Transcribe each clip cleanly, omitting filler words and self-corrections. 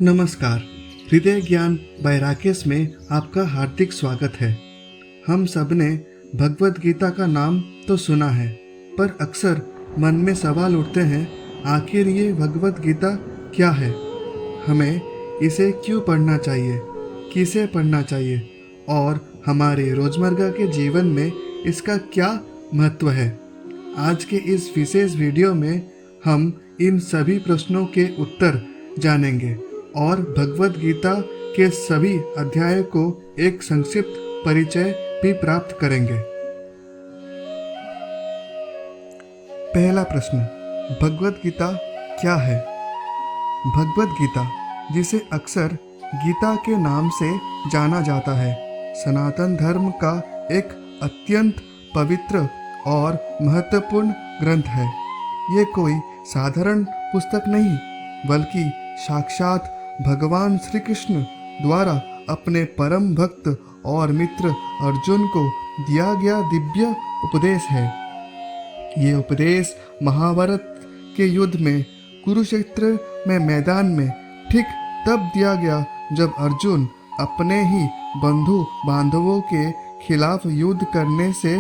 नमस्कार। हृदय ज्ञान बाय राकेश में आपका हार्दिक स्वागत है। हम सब ने भगवत गीता का नाम तो सुना है, पर अक्सर मन में सवाल उठते हैं, आखिर ये भगवत गीता क्या है? हमें इसे क्यों पढ़ना चाहिए, किसे पढ़ना चाहिए और हमारे रोजमर्रा के जीवन में इसका क्या महत्व है? आज के इस विशेष वीडियो में हम इन सभी प्रश्नों के उत्तर जानेंगे और भगवत गीता के सभी अध्यायों को एक संक्षिप्त परिचय भी प्राप्त करेंगे। पहला प्रश्न, भगवत गीता क्या है? भगवत गीता, जिसे अक्सर गीता के नाम से जाना जाता है, सनातन धर्म का एक अत्यंत पवित्र और महत्वपूर्ण ग्रंथ है। ये कोई साधारण पुस्तक नहीं, बल्कि साक्षात भगवान श्री कृष्ण द्वारा अपने परम भक्त और मित्र अर्जुन को दिया गया दिव्य उपदेश है। ये उपदेश महाभारत के युद्ध में कुरुक्षेत्र में मैदान में ठीक तब दिया गया जब अर्जुन अपने ही बंधु बांधवों के खिलाफ युद्ध करने से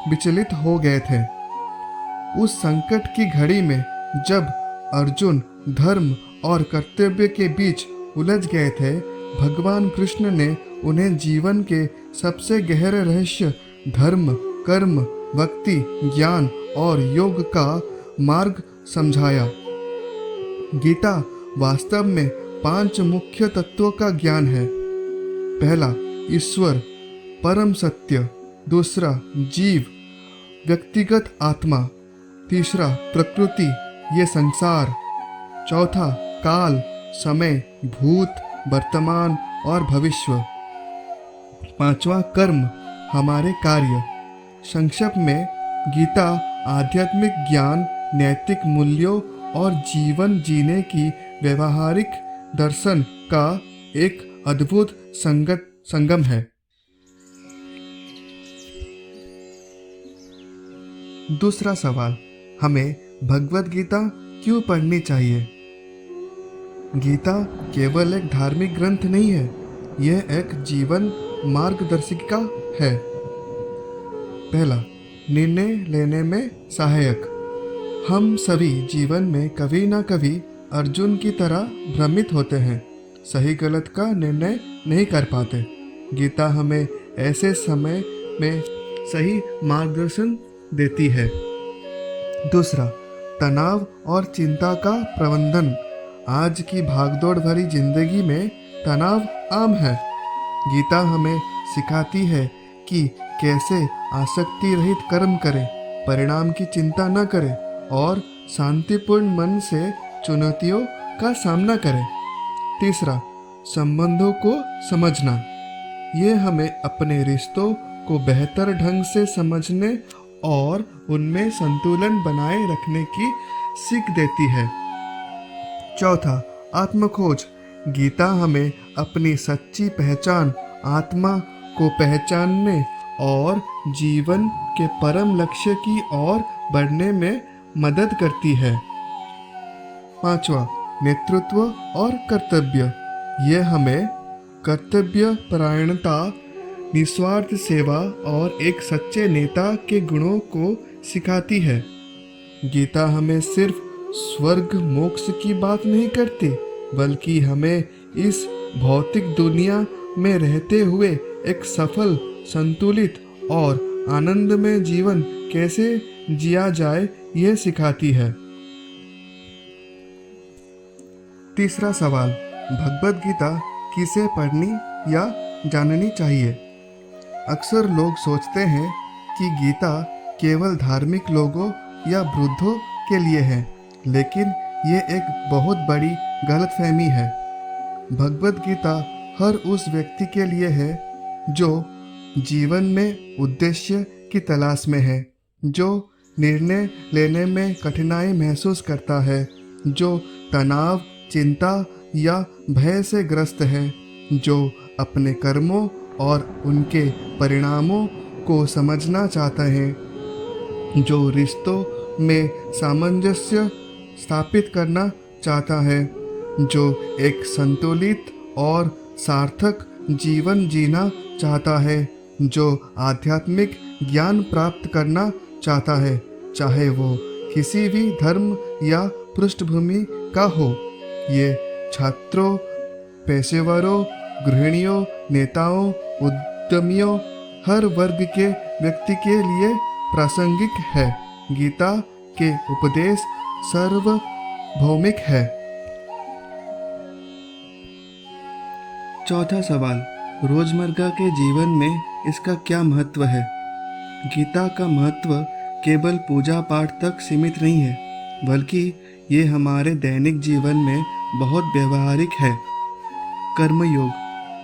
विचलित हो गए थे। उस संकट की घड़ी में जब अर्जुन धर्म और कर्तव्य के बीच उलझ गए थे, भगवान कृष्ण ने उन्हें जीवन के सबसे गहरे रहस्य धर्म, कर्म, भक्ति, ज्ञान और योग का मार्ग समझाया। गीता वास्तव में 5 मुख्य तत्वों का ज्ञान है। पहला, ईश्वर, परम सत्य। दूसरा, जीव, व्यक्तिगत आत्मा। तीसरा, प्रकृति, ये संसार। चौथा, काल, समय, भूत, वर्तमान और भविष्य। पांचवा, कर्म, हमारे कार्य। संक्षेप में, गीता आध्यात्मिक ज्ञान, नैतिक मूल्यों और जीवन जीने की व्यवहारिक दर्शन का एक अद्भुत संगम है। दूसरा सवाल, हमें भगवत गीता क्यों पढ़नी चाहिए? गीता केवल एक धार्मिक ग्रंथ नहीं है, यह एक जीवन मार्गदर्शिका है। पहला, निर्णय लेने में सहायक। हम सभी जीवन में कभी ना कभी अर्जुन की तरह भ्रमित होते हैं, सही गलत का निर्णय नहीं कर पाते। गीता हमें ऐसे समय में सही मार्गदर्शन देती है। दूसरा, तनाव और चिंता का प्रबंधन। आज की भागदौड़ भरी जिंदगी में तनाव आम है। गीता हमें सिखाती है कि कैसे आसक्ति रहित कर्म करें, परिणाम की चिंता न करें और शांतिपूर्ण मन से चुनौतियों का सामना करें। तीसरा, संबंधों को समझना। ये हमें अपने रिश्तों को बेहतर ढंग से समझने और उनमें संतुलन बनाए रखने की सीख देती है। चौथा, आत्मखोज। गीता हमें अपनी सच्ची पहचान, आत्मा को पहचानने और जीवन के परम लक्ष्य की ओर बढ़ने में मदद करती है। पांचवा, नेतृत्व और कर्तव्य। यह हमें कर्तव्य परायणता, निस्वार्थ सेवा और एक सच्चे नेता के गुणों को सिखाती है। गीता हमें सिर्फ स्वर्ग मोक्ष की बात नहीं करती, बल्कि हमें इस भौतिक दुनिया में रहते हुए एक सफल, संतुलित और आनंदमय जीवन कैसे जिया जाए, यह सिखाती है। तीसरा सवाल, भगवत गीता किसे पढ़नी या जाननी चाहिए? अक्सर लोग सोचते हैं कि गीता केवल धार्मिक लोगों या वृद्धों के लिए है, लेकिन ये एक बहुत बड़ी गलतफहमी है। भगवत गीता हर उस व्यक्ति के लिए है जो जीवन में उद्देश्य की तलाश में है, जो निर्णय लेने में कठिनाई महसूस करता है, जो तनाव, चिंता या भय से ग्रस्त है, जो अपने कर्मों और उनके परिणामों को समझना चाहता है, जो रिश्तों में सामंजस्य स्थापित करना चाहता है जो एक संतुलित और सार्थक जीवन जीना चाहता है, जो आध्यात्मिक ज्ञान प्राप्त करना चाहता है, चाहे वो किसी भी धर्म या पृष्ठभूमि का हो। ये छात्रों, पेशेवरों, गृहिणियों, नेताओं, उद्यमियों, हर वर्ग के व्यक्ति के लिए प्रासंगिक है। गीता के उपदेश सार्वभौमिक है। चौथा सवाल, रोजमर्रा के जीवन में इसका क्या महत्व है? गीता का महत्व केवल पूजा पाठ तक सीमित नहीं है, बल्कि ये हमारे दैनिक जीवन में बहुत व्यवहारिक है। कर्मयोग,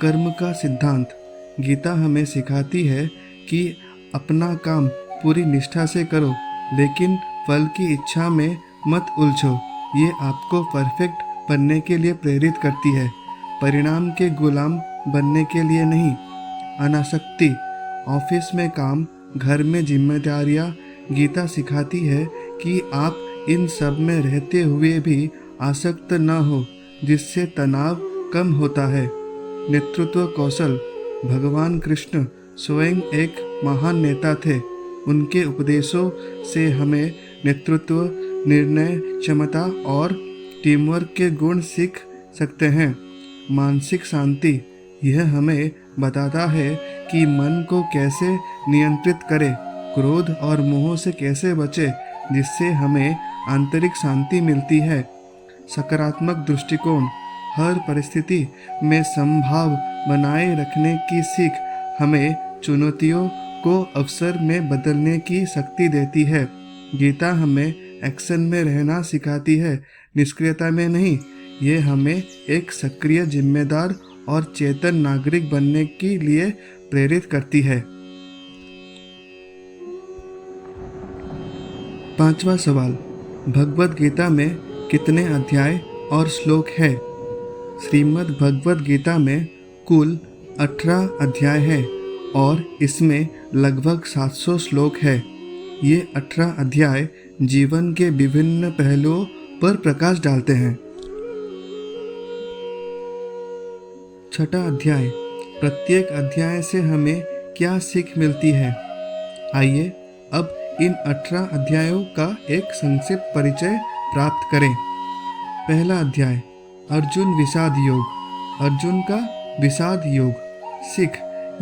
कर्म का सिद्धांत। गीता हमें सिखाती है कि अपना काम पूरी निष्ठा से करो, लेकिन फल की इच्छा में मत उलझो। ये आपको परफेक्ट बनने के लिए प्रेरित करती है, परिणाम के गुलाम बनने के लिए नहीं। अनासक्ति, ऑफिस में काम, घर में जिम्मेदारियां। गीता सिखाती है कि आप इन सब में रहते हुए भी आसक्त न हो, जिससे तनाव कम होता है। नेतृत्व कौशल, भगवान कृष्ण स्वयं एक महान नेता थे। उनके उपदेशों से हमें नेतृत्व, निर्णय क्षमता और टीमवर्क के गुण सीख सकते हैं। मानसिक शांति, यह हमें बताता है कि मन को कैसे नियंत्रित करें, क्रोध और मोह से कैसे बचें, जिससे हमें आंतरिक शांति मिलती है। सकारात्मक दृष्टिकोण, हर परिस्थिति में समभाव बनाए रखने की सीख हमें चुनौतियों को अवसर में बदलने की शक्ति देती है। गीता हमें एक्शन में रहना सिखाती है, निष्क्रियता में नहीं। ये हमें एक सक्रिय, जिम्मेदार और चेतन नागरिक बनने के लिए प्रेरित करती है। पांचवा सवाल, भगवद गीता में कितने अध्याय और श्लोक है? श्रीमद् भगवद गीता में कुल 18 अध्याय है और इसमें लगभग 700 श्लोक है। ये 18 अध्याय जीवन के विभिन्न पहलुओं पर प्रकाश डालते हैं। छठा अध्याय, प्रत्येक अध्याय से हमें क्या सीख मिलती है? आइए अब इन 18 अध्यायों का एक संक्षिप्त परिचय प्राप्त करें। पहला अध्याय, अर्जुन विषाद योग। अर्जुन का विषाद योग। सीख,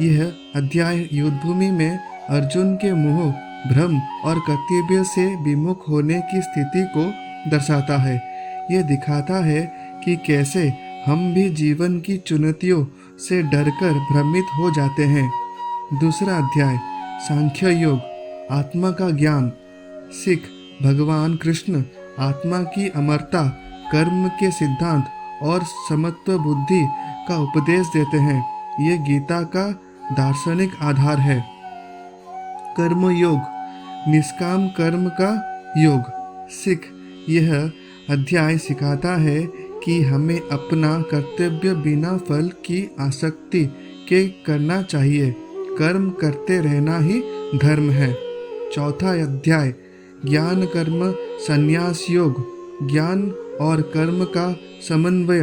यह अध्याय युद्धभूमि में अर्जुन के मोह, भ्रम और कर्तव्य से विमुख होने की स्थिति को दर्शाता है। यह दिखाता है कि कैसे हम भी जीवन की चुनौतियों से डरकर भ्रमित हो जाते हैं। दूसरा अध्याय, सांख्य योग, आत्मा का ज्ञान। सीख, भगवान कृष्ण आत्मा की अमरता, कर्म के सिद्धांत और समत्व बुद्धि का उपदेश देते हैं। ये गीता का दार्शनिक आधार है। कर्म योग, निष्काम कर्म का योग। सीख, यह अध्याय सिखाता है कि हमें अपना कर्तव्य बिना फल की आसक्ति के करना चाहिए। कर्म करते रहना ही धर्म है। चौथा अध्याय, ज्ञान कर्म संन्यास योग। ज्ञान और कर्म का समन्वय।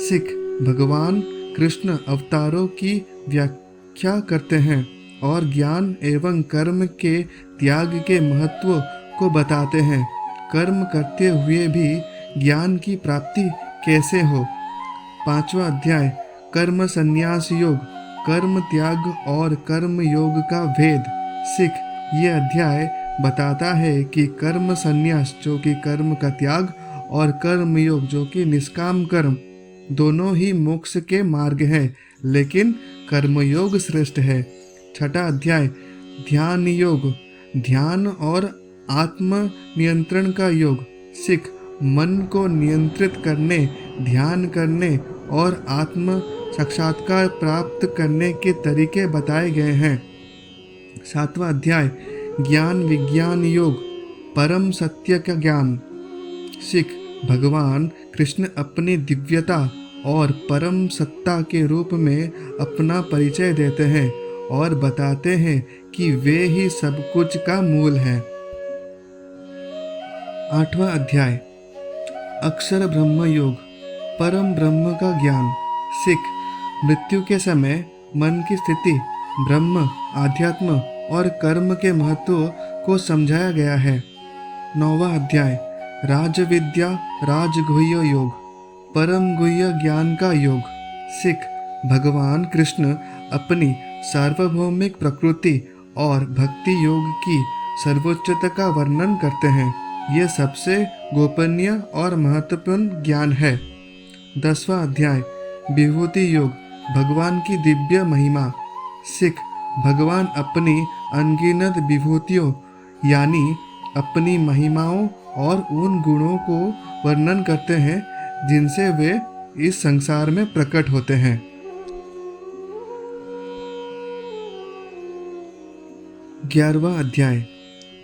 सीख, भगवान कृष्ण अवतारों की व्याख्या करते हैं और ज्ञान एवं कर्म के त्याग के महत्व को बताते हैं। कर्म करते हुए भी ज्ञान की प्राप्ति कैसे हो? पांचवा अध्याय, कर्म संन्यास योग। कर्म त्याग और कर्म योग का भेद। सीख, ये अध्याय बताता है कि कर्म संन्यास जो कि कर्म का त्याग और कर्म योग जो कि निष्काम कर्म, दोनों ही मोक्ष के मार्ग हैं, लेकिन कर्मयोग श्रेष्ठ है। छठा अध्याय, ध्यान योग। ध्यान और आत्म नियंत्रण का योग। सीख, मन को नियंत्रित करने, ध्यान करने और आत्म साक्षात्कार प्राप्त करने के तरीके बताए गए हैं। सातवां अध्याय, ज्ञान विज्ञान योग। परम सत्य का ज्ञान। सीख, भगवान कृष्ण अपनी दिव्यता और परम सत्ता के रूप में अपना परिचय देते हैं और बताते हैं कि वे ही सब कुछ का मूल है। आठवां अध्याय, अक्षर ब्रह्म योग। परम ब्रह्म का ज्ञान। सिख, मृत्यु के समय मन की स्थिति, ब्रह्म, आध्यात्म और कर्म के महत्व को समझाया गया है। 9वां अध्याय, राजविद्या राजगुह्य योग, परम गुह्य ज्ञान का योग। सिख, भगवान कृष्ण अपनी सार्वभौमिक प्रकृति और भक्ति योग की सर्वोच्चता का वर्णन करते हैं। यह सबसे गोपनीय और महत्वपूर्ण ज्ञान है। 10वां अध्याय, विभूति योग, भगवान की दिव्य महिमा। सिख, भगवान अपनी अनगिनत विभूतियों यानी अपनी महिमाओं और उन गुणों को वर्णन करते हैं जिनसे वे इस संसार में प्रकट होते हैं। 11वां अध्याय,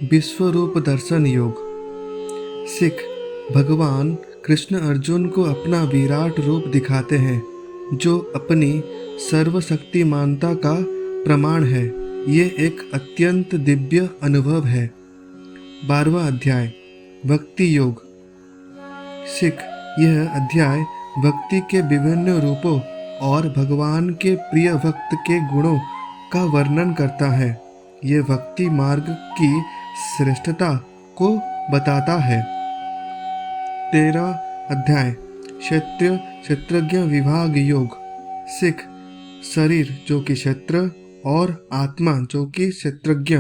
विश्वरूप दर्शन योग। सिख, भगवान कृष्ण अर्जुन को अपना विराट रूप दिखाते हैं जो अपनी सर्वशक्तिमानता का प्रमाण है। ये एक अत्यंत दिव्य अनुभव है। 12वां अध्याय, भक्ति योग। सिख, यह अध्याय भक्ति के विभिन्न रूपों और भगवान के प्रिय भक्त के गुणों का वर्णन करता है। यह भक्ति मार्ग की श्रेष्ठता को बताता है। 13वां अध्याय, क्षेत्रीय क्षेत्रज्ञ विभाग योग। सिख, शरीर जो कि क्षेत्र और आत्मा जो कि क्षेत्रज्ञ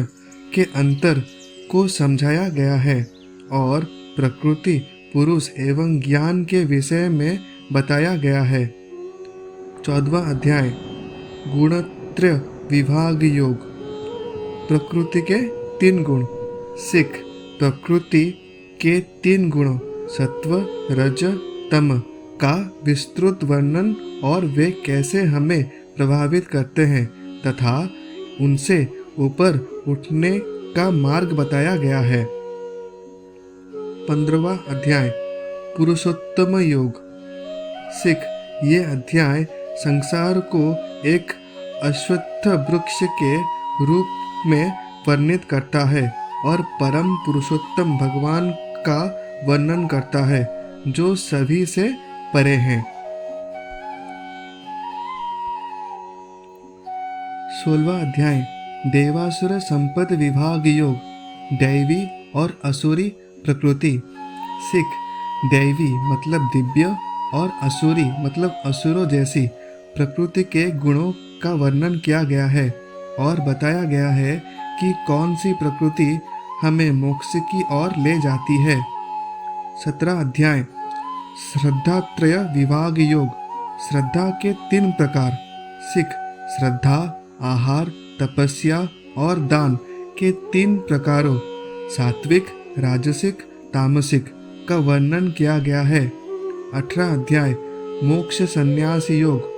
के अंतर को समझाया गया है और प्रकृति, पुरुष एवं ज्ञान के विषय में बताया गया है। 14वां अध्याय, गुणत्रय विभाग योग, प्रकृति के 3 गुण। सिख, प्रकृति के 3 गुणों सत्व, रज, तम का विस्तृत वर्णन और वे कैसे हमें प्रभावित करते हैं तथा उनसे ऊपर उठने का मार्ग बताया गया है। 15वां अध्याय, पुरुषोत्तम योग। सिख, ये अध्याय संसार को एक अश्वत्थ वृक्ष के रूप में वर्णित करता है और परम पुरुषोत्तम भगवान का वर्णन करता है जो सभी से परे हैं। 16वां अध्याय, देवासुर संपद विभाग योग, दैवी और असुरी प्रकृति। सिख, दैवी मतलब दिव्य और असुरी मतलब असुरों जैसी प्रकृति के गुणों का वर्णन किया गया है और बताया गया है कि कौन सी प्रकृति हमें मोक्ष की ओर ले जाती है। 17वां अध्याय, श्रद्धात्रय विभाग योग, श्रद्धा के 3 प्रकार। सिख, श्रद्धा, आहार, तपस्या और दान के 3 प्रकारों सात्विक, राजसिक, तामसिक का वर्णन किया गया है। 18वां अध्याय, मोक्ष संन्यास योग।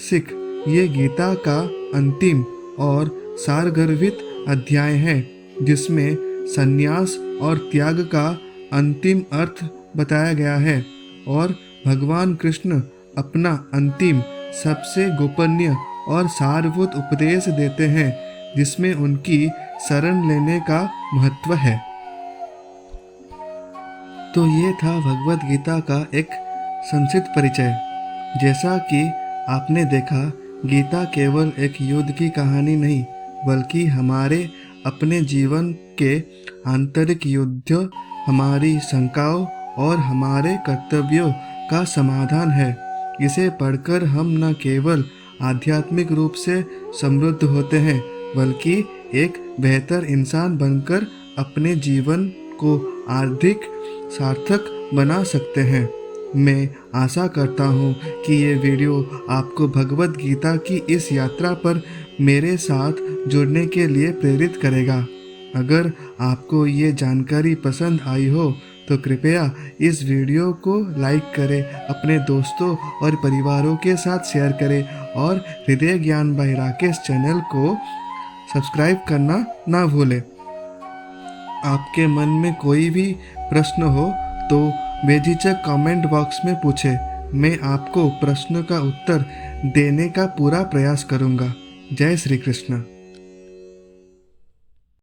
सिख, ये गीता का अंतिम और सारगर्भित अध्याय है जिसमें संन्यास और त्याग का अंतिम अर्थ बताया गया है और भगवान कृष्ण अपना अंतिम सबसे गोपनीय और सारभूत उपदेश देते हैं जिसमें उनकी शरण लेने का महत्व है। तो ये था भगवद गीता का एक संक्षिप्त परिचय। जैसा कि आपने देखा, गीता केवल एक युद्ध की कहानी नहीं बल्कि हमारे अपने जीवन के आंतरिक युद्ध, हमारी शंकाओं और हमारे कर्तव्यों का समाधान है। इसे पढ़कर हम न केवल आध्यात्मिक रूप से समृद्ध होते हैं बल्कि एक बेहतर इंसान बनकर अपने जीवन को अधिक सार्थक बना सकते हैं। मैं आशा करता हूँ कि ये वीडियो आपको भगवद गीता की इस यात्रा पर मेरे साथ जुड़ने के लिए प्रेरित करेगा। अगर आपको ये जानकारी पसंद आई हो तो कृपया इस वीडियो को लाइक करें, अपने दोस्तों और परिवारों के साथ शेयर करें और हृदय ज्ञान बाय राकेश चैनल को सब्सक्राइब करना ना भूलें। आपके मन में कोई भी प्रश्न हो तो बेझिझक कमेंट बॉक्स में पूछें। मैं आपको प्रश्न का उत्तर देने का पूरा प्रयास करूंगा। जय श्री कृष्ण।